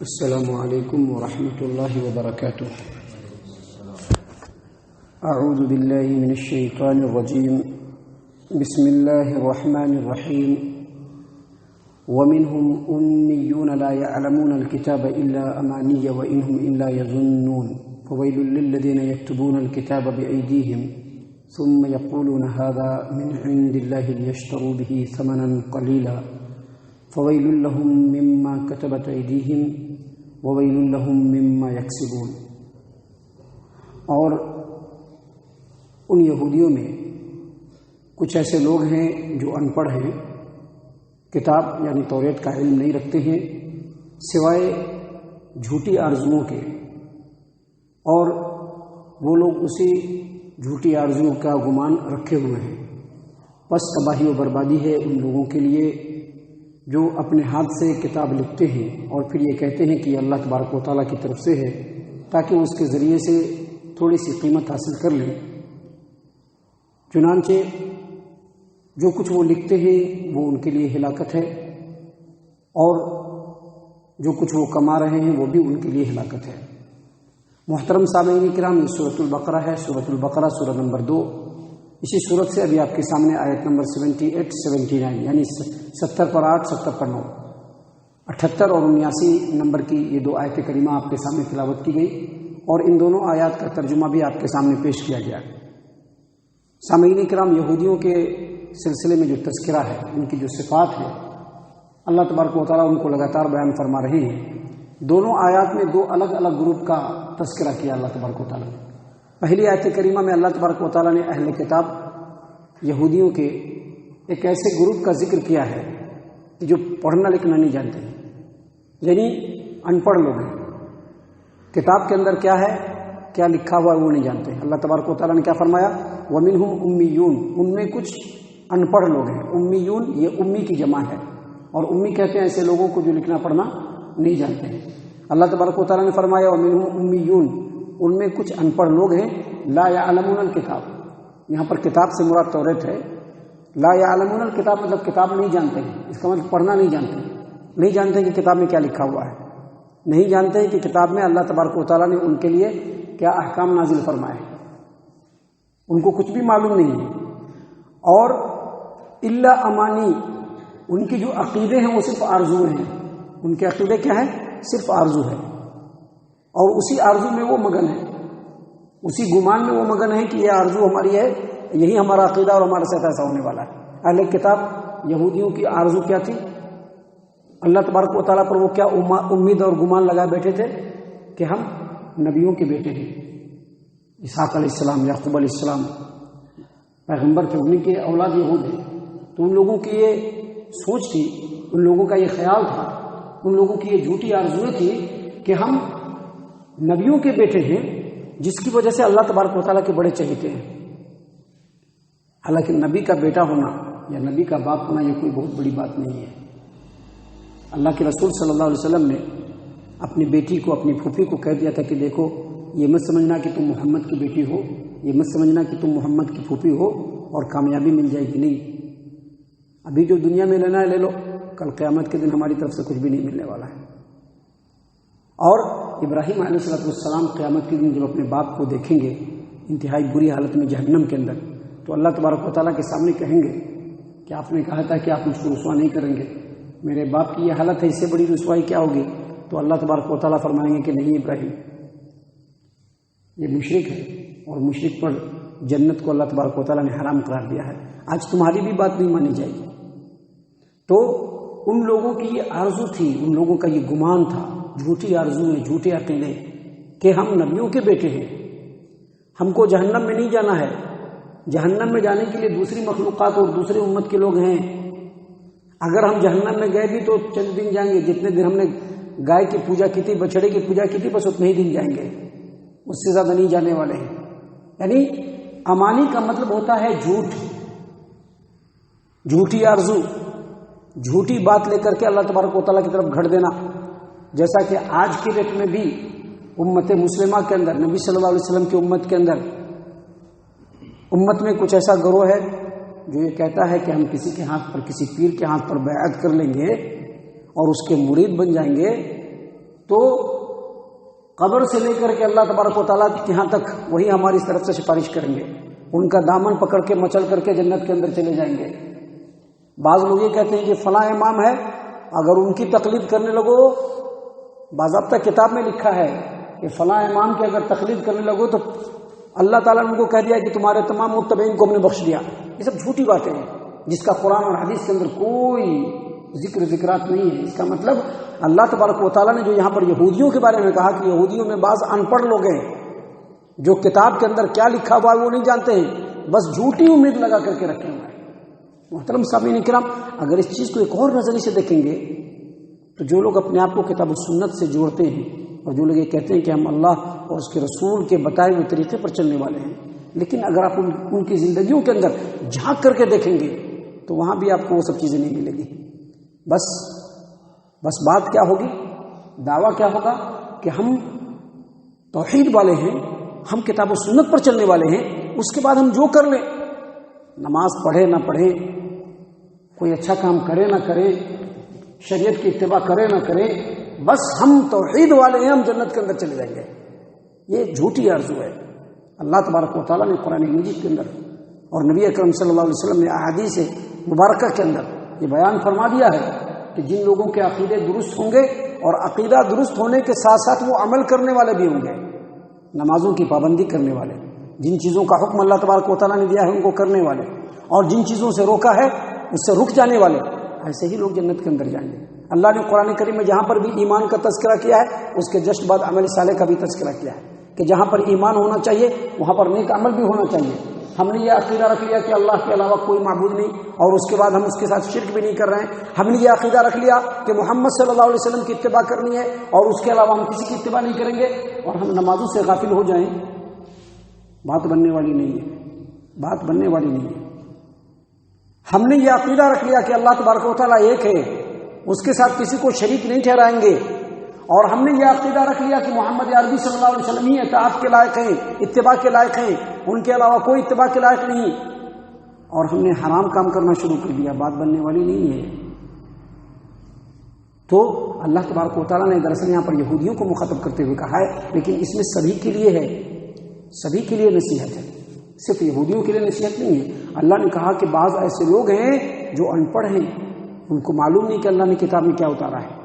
السلام علیکم ورحمۃ اللہ وبرکاتہ۔ اعوذ باللہ من الشیطان الرجیم، بسم اللہ الرحمن الرحیم۔ ومنهم أميون لا يعلمون الكتاب إلا أماني وإنهم إلا يظنون فويل للذين يكتبون الكتاب بأيديهم ثم يقولون هذا من عند الله ليشتروا به ثمنا قليلا فويل لهم مما كتبت أيديهم وويل لهم مما يكسبون۔ اور ان یہودیوں میں کچھ ایسے لوگ ہیں جو ان پڑھ ہیں، کتاب یعنی توریت کا علم نہیں رکھتے ہیں سوائے جھوٹی آرزوؤں کے، اور وہ لوگ اسی جھوٹی آرزوؤں کا گمان رکھے ہوئے ہیں۔ بس تباہی و بربادی ہے ان لوگوں کے لیے جو اپنے ہاتھ سے کتاب لکھتے ہیں اور پھر یہ کہتے ہیں کہ یہ اللہ تبارک و تعالیٰ کی طرف سے ہے تاکہ وہ اس کے ذریعے سے تھوڑی سی قیمت حاصل کر لیں۔ چنانچہ جو کچھ وہ لکھتے ہیں وہ ان کے لیے ہلاکت ہے، اور جو کچھ وہ کما رہے ہیں وہ بھی ان کے لیے ہلاکت ہے۔ محترم سامعین کرام، یہ سورۃ البقرہ ہے، سورۃ البقرہ سورہ نمبر 2۔ اسی صورت سے ابھی آپ کے سامنے آیت نمبر 78 79 یعنی 70 پر 8 70 پر 9 78 اور 79 نمبر کی یہ دو آیت کریمہ آپ کے سامنے تلاوت کی گئی، اور ان دونوں آیات کا ترجمہ بھی آپ کے سامنے پیش کیا گیا۔ سامعین کرام، یہودیوں کے سلسلے میں جو تذکرہ ہے، ان کی جو صفات ہے، اللہ تبارک و تعالیٰ ان کو لگاتار بیان فرما رہے ہیں۔ دونوں آیات میں دو الگ الگ گروپ کا تذکرہ کیا اللہ تبارک و تعالیٰ نے۔ پہلی آیت کریمہ میں اللہ تبارک و تعالیٰ نے اہل کتاب یہودیوں کے ایک ایسے گروپ کا ذکر کیا ہے جو پڑھنا لکھنا نہیں جانتے ہیں، یعنی ان پڑھ لوگ ہیں۔ کتاب کے اندر کیا ہے، کیا لکھا ہوا ہے وہ نہیں جانتے۔ اللہ تبارک و تعالیٰ نے کیا فرمایا، وَمِنْهُمْ أُمِّيُّونَ، ان میں کچھ ان پڑھ لوگ ہیں۔ امیون یہ امی کی جمع ہے، اور امی کہتے ہیں ایسے لوگوں کو جو لکھنا پڑھنا نہیں جانتے ہیں۔ اللہ تبارک و تعالیٰ نے فرمایا وَمِنْهُمْ أُمِّيُّونَ، ان میں کچھ ان پڑھ لوگ ہیں، لا يعلمون الکتاب، یہاں پر کتاب سے مراد توریت ہے۔ لا يعلمون الکتاب مطلب کتاب نہیں جانتے ہیں، اس کا مطلب پڑھنا نہیں جانتے، نہیں جانتے کہ کتاب میں کیا لکھا ہوا ہے، نہیں جانتے کہ کتاب میں اللہ تبارک و تعالیٰ نے ان کے لیے کیا احکام نازل فرمائے، ان کو کچھ بھی معلوم نہیں ہے۔ اور الا امانی، ان کی جو عقیدے ہیں وہ صرف آرزو ہیں، ان کے عقیدے کیا ہیں، صرف آرزو ہے، اور اسی آرزو میں وہ مگن ہے، اسی گمان میں وہ مگن ہے کہ یہ آرزو ہماری ہے، یہی ہمارا عقیدہ اور ہمارے ساتھ ایسا ہونے والا ہے۔ اہل کتاب یہودیوں کی آرزو کیا تھی، اللہ تبارک و تعالیٰ پر وہ کیا امید اور گمان لگائے بیٹھے تھے کہ ہم نبیوں کے بیٹے ہیں، اسحاق علیہ السلام، یعقوب علیہ السلام پیغمبر تھے، انہیں کے اولاد یہود ہیں۔ تو ان لوگوں کی یہ سوچ تھی، ان لوگوں کا یہ خیال تھا، ان لوگوں کی یہ جھوٹی آرزویں تھی کہ ہم نبیوں کے بیٹے ہیں، جس کی وجہ سے اللہ تبارک و تعالیٰ کے بڑے چہیتے ہیں۔ حالانکہ نبی کا بیٹا ہونا یا نبی کا باپ ہونا یہ کوئی بہت بڑی بات نہیں ہے۔ اللہ کے رسول صلی اللہ علیہ وسلم نے اپنی بیٹی کو، اپنی پھوپھی کو کہہ دیا تھا کہ دیکھو، یہ مت سمجھنا کہ تم محمد کی بیٹی ہو، یہ مت سمجھنا کہ تم محمد کی پھوپھی ہو اور کامیابی مل جائے گی، نہیں، ابھی جو دنیا میں لینا ہے لے لو، کل قیامت کے دن ہماری طرف سے کچھ بھی نہیں ملنے والا ہے۔ اور ابراہیم علیہ السلام قیامت کے دن جب اپنے باپ کو دیکھیں گے انتہائی بری حالت میں جہنم کے اندر، تو اللہ تبارک و تعالیٰ کے سامنے کہیں گے کہ آپ نے کہا تھا کہ آپ مجھ کو رسوا نہیں کریں گے، میرے باپ کی یہ حالت ہے، اس سے بڑی رسوائی کیا ہوگی؟ تو اللہ تبارک و تعالیٰ فرمائیں گے کہ نہیں ابراہیم، یہ مشرک ہے، اور مشرک پر جنت کو اللہ تبارک و تعالیٰ نے حرام قرار دیا ہے، آج تمہاری بھی بات نہیں مانی جائے گی۔ تو ان لوگوں کی یہ آرزو تھی، ان لوگوں کا یہ گمان تھا، جھوٹی آرزویں، جھوٹے عقیدے کہ ہم نبیوں کے بیٹے ہیں، ہم کو جہنم میں نہیں جانا ہے، جہنم میں جانے کے لیے دوسری مخلوقات اور دوسرے امت کے لوگ ہیں، اگر ہم جہنم میں گئے بھی تو چند دن جائیں گے، جتنے دن ہم نے گائے کی پوجا کی تھی، بچڑے کی پوجا کی تھی، بس اتنے ہی دن جائیں گے، اس سے زیادہ نہیں جانے والے ہیں۔ یعنی امانی کا مطلب ہوتا ہے جھوٹ، جھوٹی آرزو، جھوٹی بات لے کر کے اللہ تبارک و تعالیٰ کی طرف گھڑ دینا، جیسا کہ آج کی ڈیٹ میں بھی امت مسلمہ کے اندر، نبی صلی اللہ علیہ وسلم کی امت کے اندر، امت میں کچھ ایسا گروہ ہے جو یہ کہتا ہے کہ ہم کسی کے ہاتھ پر، کسی پیر کے ہاتھ پر بیعت کر لیں گے اور اس کے مرید بن جائیں گے تو قبر سے لے کر کے اللہ تبارک و تعالیٰ کے یہاں تک وہی ہماری طرف سے سفارش کریں گے، ان کا دامن پکڑ کے مچل کر کے جنت کے اندر چلے جائیں گے۔ بعض لوگ یہ کہتے ہیں کہ فلاں امام ہے، اگر ان کی تقلید کرنے لگو، باضابطہ کتاب میں لکھا ہے کہ فلاں امام کی اگر تقلید کرنے لگو تو اللہ تعالیٰ نے ان کو کہہ دیا کہ تمہارے تمام متبعین کو ہم نے بخش دیا۔ یہ سب جھوٹی باتیں ہیں جس کا قرآن اور حدیث کے اندر کوئی ذکرات نہیں ہے۔ اس کا مطلب اللہ تبارک و تعالیٰ نے جو یہاں پر یہودیوں کے بارے میں کہا کہ یہودیوں میں بعض ان پڑھ لوگ ہیں جو کتاب کے اندر کیا لکھا ہوا ہے وہ نہیں جانتے ہیں، بس جھوٹی امید لگا کر کے رکھے ہوئے ہیں۔ محترم سامعین کرام، اگر اس چیز کو ایک اور نظریے سے دیکھیں گے تو جو لوگ اپنے آپ کو کتاب و سنت سے جوڑتے ہیں اور جو لوگ یہ کہتے ہیں کہ ہم اللہ اور اس کے رسول کے بتائے ہوئے طریقے پر چلنے والے ہیں، لیکن اگر آپ ان کی زندگیوں کے اندر جھانک کر کے دیکھیں گے تو وہاں بھی آپ کو وہ سب چیزیں نہیں ملے گی۔ بس بات کیا ہوگی، دعویٰ کیا ہوگا کہ ہم توحید والے ہیں، ہم کتاب و سنت پر چلنے والے ہیں، اس کے بعد ہم جو کر لیں، نماز پڑھے نہ پڑھے، کوئی اچھا کام کرے نہ کرے، شریعت کی اتباع کرے نہ کرے، بس ہم توحید والے ہیں، ہم جنت کے اندر چلے جائیں گے۔ یہ جھوٹی آرزو ہے۔ اللہ تبارک و تعالیٰ نے قرآن مجید کے اندر اور نبی اکرم صلی اللہ علیہ وسلم نے احادیث مبارکہ کے اندر یہ بیان فرما دیا ہے کہ جن لوگوں کے عقیدے درست ہوں گے اور عقیدہ درست ہونے کے ساتھ ساتھ وہ عمل کرنے والے بھی ہوں گے، نمازوں کی پابندی کرنے والے، جن چیزوں کا حکم اللہ تبارک و تعالیٰ نے دیا ہے ان کو کرنے والے، اور جن چیزوں سے روکا ہے اس سے رک جانے والے، ایسے ہی لوگ جنت کے اندر جائیں گے۔ اللہ نے قرآن کریم میں جہاں پر بھی ایمان کا تذکرہ کیا ہے اس کے جسٹ بعد عمل صالح کا بھی تذکرہ کیا ہے کہ جہاں پر ایمان ہونا چاہیے وہاں پر نیک عمل بھی ہونا چاہیے۔ ہم نے یہ عقیدہ رکھ لیا کہ اللہ کے علاوہ کوئی معبود نہیں اور اس کے بعد ہم اس کے ساتھ شرک بھی نہیں کر رہے ہیں، ہم نے یہ عقیدہ رکھ لیا کہ محمد صلی اللہ علیہ وسلم کی اتباع کرنی ہے اور اس کے علاوہ ہم کسی کی اتباع نہیں کریں گے، اور ہم نمازوں سے غافل ہو جائیں، بات بننے والی نہیں ہے، بات بننے والی نہیں ہے۔ ہم نے یہ عقیدہ رکھ لیا کہ اللہ تبارک و تعالیٰ ایک ہے، اس کے ساتھ کسی کو شریک نہیں ٹھہرائیں گے، اور ہم نے یہ عقیدہ رکھ لیا کہ محمد عربی صلی اللہ علیہ وسلم ہی اطاعت کے لائق ہیں، اتباع کے لائق ہیں، ان کے علاوہ کوئی اتباع کے لائق نہیں، اور ہم نے حرام کام کرنا شروع کر دیا، بات بننے والی نہیں ہے۔ تو اللہ تبارک و تعالیٰ نے دراصل یہاں پر یہودیوں کو مخاطب کرتے ہوئے کہا ہے، لیکن اس میں سبھی کے لیے ہے، سبھی کے لیے نصیحت ہے، صرف یہودیوں کے لیے نصیحت نہیں ہے۔ اللہ نے کہا کہ بعض ایسے لوگ ہیں جو ان پڑھ ہیں، ان کو معلوم نہیں کہ اللہ نے کتاب میں کیا اتارا ہے،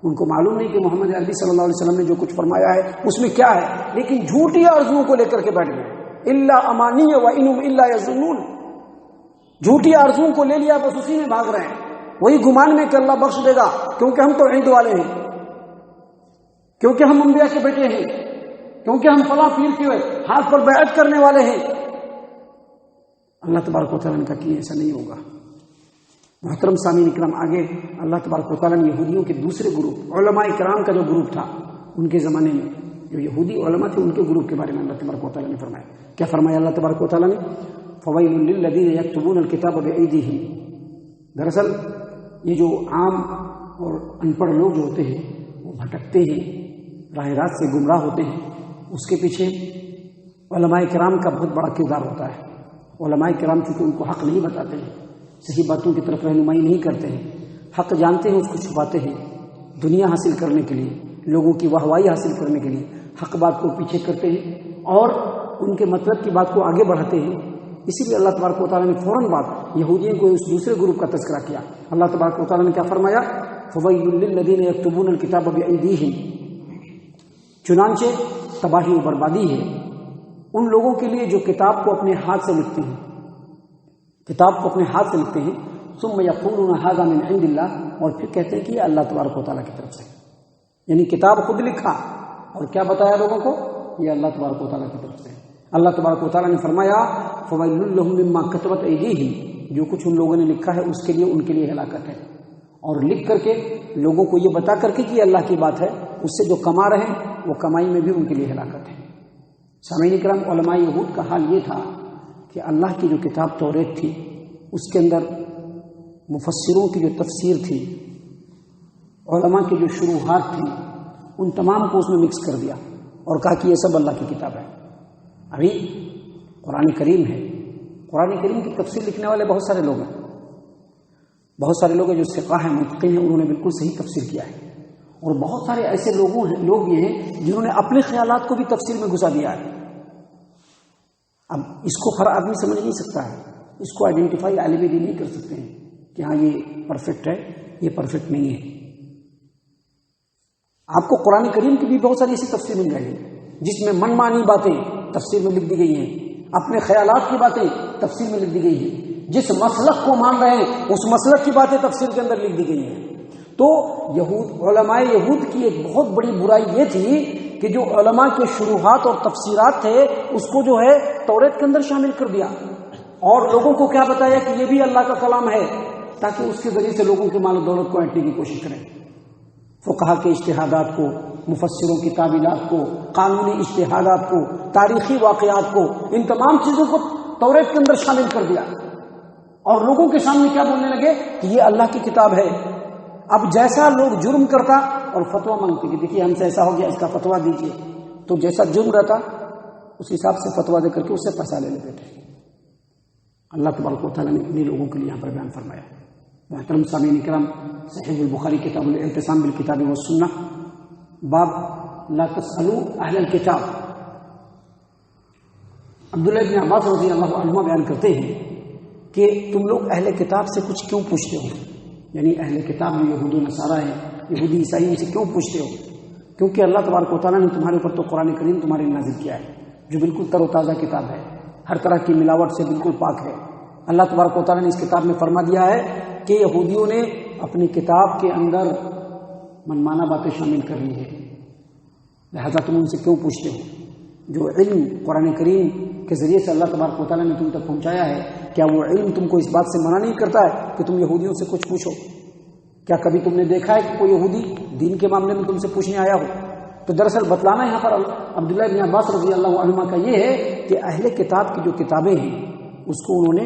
ان کو معلوم نہیں کہ محمد عربی صلی اللہ علیہ وسلم نے جو کچھ فرمایا ہے اس میں کیا ہے، لیکن جھوٹی آرزوؤں کو لے کر کے بیٹھ گئے، الا امانی و انہم الا یظنون، جھوٹی آرزوؤں کو لے لیا، بس اسی میں بھاگ رہے ہیں، وہی گمان میں کہ اللہ بخش دے گا کیونکہ ہم توحید والے ہیں، کیونکہ ہم انبیاء کے بیٹے ہیں، کیونکہ ہم فلاں پیر کے ہاتھ پر بیعت کرنے والے ہیں۔ اللہ تبارک و تعالیٰ نے کہا کہ ایسا نہیں ہوگا۔ محترم سامعین اکرام، آگے اللہ تبارک و تعالیٰ نے یہودیوں کے دوسرے گروپ علماء کرام کا جو گروپ تھا ان کے زمانے میں، جو یہودی علماء تھے ان کے گروپ کے بارے میں اللہ تبارک و تعالیٰ نے فرمایا۔ کیا فرمایا اللہ تبارک و تعالیٰ نے؟ فویل للذین یکتبون الکتاب بایدیہم۔ دراصل یہ جو عام اور ان پڑھ لوگ جو ہوتے ہیں وہ بھٹکتے ہیں، راہ راست سے گمراہ ہوتے ہیں، اس کے پیچھے علماء کرام کا بہت بڑا کردار ہوتا ہے۔ علماء کرام چونکہ ان کو حق نہیں بتاتے ہیں، صحیح باتوں کی طرف رہنمائی نہیں کرتے ہیں، حق جانتے ہیں اس کو چھپاتے ہیں، دنیا حاصل کرنے کے لیے، لوگوں کی واہوائی حاصل کرنے کے لیے حق بات کو پیچھے کرتے ہیں اور ان کے مطلب کی بات کو آگے بڑھاتے ہیں۔ اسی لیے اللہ تبارک و تعالیٰ نے فوراً بعد یہودیوں کو اس دوسرے گروپ کا تذکرہ کیا۔ اللہ تبارک و تعالیٰ نے کیا فرمایا؟ فویل للذین یکتبون الکتاب بایدیہم، چنانچہ تباہی و بربادی ہے ان لوگوں کے لیے جو کتاب کو اپنے ہاتھ سے لکھتے ہیں، کتاب کو اپنے ہاتھ سے لکھتے ہیں، ثم یقولون ھذا من عند اللہ، اور پھر کہتے ہیں کہ یہ اللہ تبارک و تعالیٰ کی طرف سے، یعنی کتاب خود لکھا اور کیا بتایا لوگوں کو؟ یہ اللہ تبارک و تعالیٰ کی طرف سے۔ اللہ تبارک و تعالیٰ نے فرمایا فویل لہم مما کتبت ایدیہم، جو کچھ ان لوگوں نے لکھا ہے اس کے لیے ان کے لیے ہلاکت ہے، اور لکھ کر کے لوگوں کو یہ بتا کر کے کہ یہ اللہ کی بات ہے، اس سے جو کما رہے ہیں وہ کمائی میں بھی ان کے لیے ہلاکت ہے۔ سامعین کرام، علماء یہود کا حال یہ تھا کہ اللہ کی جو کتاب توریت تھی اس کے اندر مفسروں کی جو تفسیر تھی، علماء کی جو شروحات تھی، ان تمام کو اس میں مکس کر دیا اور کہا کہ یہ سب اللہ کی کتاب ہے۔ ابھی قرآن کریم ہے، قرآن کریم کی تفسیر لکھنے والے بہت سارے لوگ ہیں، بہت سارے لوگ ہیں جو ثقہ ہیں، متقن ہیں، انہوں نے بالکل صحیح تفسیر کیا ہے، اور بہت سارے ایسے لوگ یہ ہیں جنہوں نے اپنے خیالات کو بھی تفسیر میں گھسا دیا ہے. اب اس کو ہر آدمی سمجھ نہیں سکتا ہے، اس کو آئیڈینٹیفائی عالم دین نہیں کر سکتے ہیں کہ ہاں یہ پرفیکٹ ہے، یہ پرفیکٹ نہیں ہے. آپ کو قرآن کریم کی بھی بہت ساری ایسی تفسیر مل جائے گی جس میں من مانی باتیں تفسیر میں لکھ دی گئی ہیں، اپنے خیالات کی باتیں تفسیر میں لکھ دی گئی ہیں، جس مسلک کو مان رہے ہیں اس مسلک کی باتیں تفسیر کے اندر لکھ دی گئی ہیں. تو علماء یہود کی ایک بہت بڑی برائی یہ تھی کہ جو علماء کے شروحات اور تفسیرات تھے اس کو جو ہے توریت کے اندر شامل کر دیا اور لوگوں کو کیا بتایا کہ یہ بھی اللہ کا کلام ہے، تاکہ اس کے ذریعے سے لوگوں کے مال و دولت کو اینٹنے کی کوشش کریں. فقہا کے اجتہادات کو، مفسروں کی تعویلات کو، قانونی اجتہادات کو، تاریخی واقعات کو، ان تمام چیزوں کو توریت کے اندر شامل کر دیا اور لوگوں کے سامنے کیا بولنے لگے کہ یہ اللہ کی کتاب ہے. اب جیسا لوگ جرم کرتا اور فتویٰ مانگتے کہ دیکھیے ہم سے ایسا ہو گیا، اس کا فتویٰ دیجیے، تو جیسا جرم رہتا اس حساب سے فتویٰ دے کر کے اس سے پیسہ لے لیتے تھے. اللہ تبارک و تعالیٰ نے انہیں لوگوں کے لیے یہاں پر بیان فرمایا. محترم سامعین کرام، صحیح البخاری کتاب الاعتصام بالکتاب والسنہ، باب لا تسألوا اہل الکتاب. عبداللہ بن عباس رضی اللہ عنہ بیان کرتے ہیں کہ تم لوگ اہل کتاب سے کچھ کیوں پوچھتے ہو؟ یعنی اہل کتاب جو یہود و نصارہ ہیں، یہودی عیسائی، ان سے کیوں پوچھتے ہو؟ کیونکہ اللہ تبارک و تعالیٰ نے تمہارے اوپر تو قرآن کریم تمہارے نازل کیا ہے جو بالکل تر و تازہ کتاب ہے، ہر طرح کی ملاوٹ سے بالکل پاک ہے. اللہ تبارک و تعالیٰ نے اس کتاب میں فرما دیا ہے کہ یہودیوں نے اپنی کتاب کے اندر منمانہ باتیں شامل کر لی ہیں، لہذا تم ان سے کیوں پوچھتے ہو؟ جو علم قرآن کریم کے ذریعے سے اللہ تبارک و تعالیٰ نے تم تک پہنچایا ہے، کیا وہ علم تم کو اس بات سے منع نہیں کرتا ہے کہ تم یہودیوں سے کچھ پوچھو؟ کیا کبھی تم نے دیکھا ہے کہ کوئی یہودی دین کے معاملے میں تم سے پوچھنے آیا ہو؟ تو دراصل بتلانا یہاں پر عبداللہ بن عباس رضی اللہ عنہ کا یہ ہے کہ اہل کتاب کی جو کتابیں ہیں اس کو انہوں نے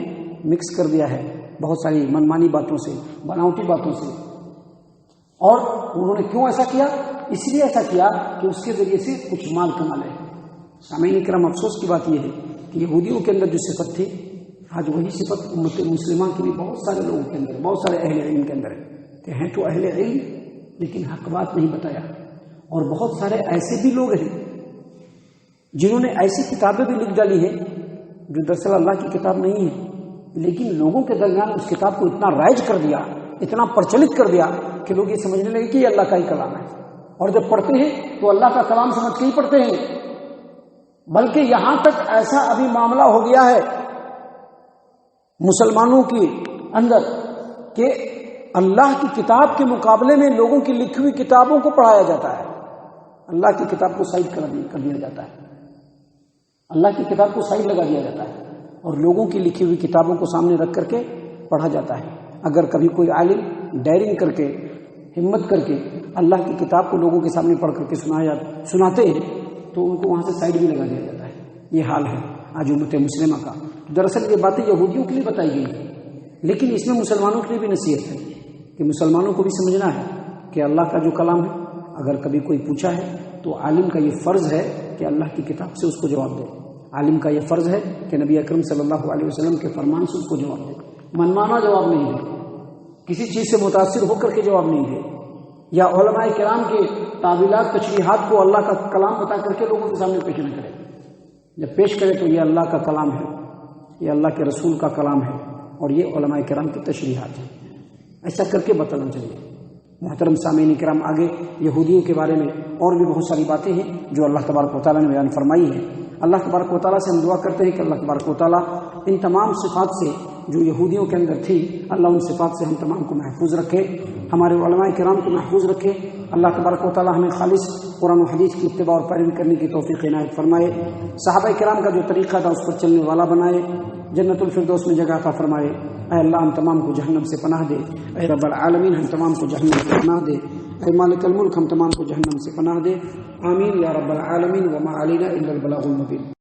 مکس کر دیا ہے بہت ساری منمانی باتوں سے، بناوٹی باتوں سے. اور انہوں نے کیوں ایسا کیا؟ اس لیے ایسا کیا کہ اس کے ذریعے سے کچھ مال کما لے. سامعین کرام، افسوس کی بات یہ ہے کہ یہودیوں کے اندر جو صفت تھی آج وہی صفت امت مسلمہ کی بھی بہت سارے لوگوں کے اندر، بہت سارے اہل علم کے اندر ہے کہ ہیں تو اہل علم لیکن حق بات نہیں بتایا. اور بہت سارے ایسے بھی لوگ ہیں جنہوں نے ایسی کتابیں بھی لکھ ڈالی ہیں جو دراصل اللہ کی کتاب نہیں ہے، لیکن لوگوں کے درمیان اس کتاب کو اتنا رائج کر دیا، اتنا پرچلت کر دیا کہ لوگ یہ سمجھنے لگے کہ یہ اللہ کا ہی کلام ہے. اور جب پڑھتے ہیں تو اللہ کا کلام سمجھ کے ہی پڑھتے ہیں. بلکہ یہاں تک ایسا ابھی معاملہ ہو گیا ہے مسلمانوں کے اندر کہ اللہ کی کتاب کے مقابلے میں لوگوں کی لکھی ہوئی کتابوں کو پڑھایا جاتا ہے. اللہ کی کتاب کو سائڈ کر دیا جاتا ہے، اللہ کی کتاب کو سائڈ لگا دیا جاتا ہے اور لوگوں کی لکھی ہوئی کتابوں کو سامنے رکھ کر کے پڑھا جاتا ہے. اگر کبھی کوئی عالم ڈائرنگ کر کے، ہمت کر کے اللہ کی کتاب کو لوگوں کے سامنے پڑھ کر کے سناتے ہیں تو ان کو وہاں سے سائڈ بھی لگا دیا جاتا ہے. یہ حال ہے آج امت مسلمہ کا. دراصل یہ باتیں یہودیوں کے لیے بتائی گئی ہیں، لیکن اس میں مسلمانوں کے لیے بھی نصیحت ہے کہ مسلمانوں کو بھی سمجھنا ہے کہ اللہ کا جو کلام ہے اگر کبھی کوئی پوچھا ہے تو عالم کا یہ فرض ہے کہ اللہ کی کتاب سے اس کو جواب دے. عالم کا یہ فرض ہے کہ نبی اکرم صلی اللہ علیہ وسلم کے فرمان سے اس کو جواب دے. منمانا جواب نہیں دے، کسی چیز سے متاثر ہو کر کے جواب نہیں دے، یا علماء کرام کے تعویلات تشریحات کو اللہ کا کلام بتا کر کے لوگوں کے سامنے پیش نہ کرے. جب پیش کرے تو یہ اللہ کا کلام ہے، یہ اللہ کے رسول کا کلام ہے اور یہ علماء کرام کی تشریحات ہیں. ایسا کر کے بتانا چاہیے. محترم سامعین کرام، آگے یہودیوں کے بارے میں اور بھی بہت ساری باتیں ہیں جو اللہ تبارک و تعالیٰ نے بیان فرمائی ہیں. اللہ تبارک و تعالیٰ سے ہم دعا کرتے ہیں کہ اللہ تبارک و تعالیٰ ان تمام صفات سے جو یہودیوں کے اندر تھی، اللہ ان صفات سے ہم تمام کو محفوظ رکھے، ہمارے علماء کرام کو محفوظ رکھے. اللہ تبارک و تعالیٰ ہمیں خالص قرآن و حدیث کی اتباع اور پیروی کرنے کی توفیق عنایت فرمائے. صحابہ کرام کا جو طریقہ تھا اس پر چلنے والا بنائے. جنت الفردوس میں جگہ عطا فرمائے. اے اللہ ہم تمام کو جہنم سے پناہ دے. اے رب العالمین ہم تمام کو جہنم سے پناہ دے. اے مالک الملک ہم تمام کو جہنم سے پناہ دے. آمین یا رب العالمین. وما علینا الا البلاغ المبین.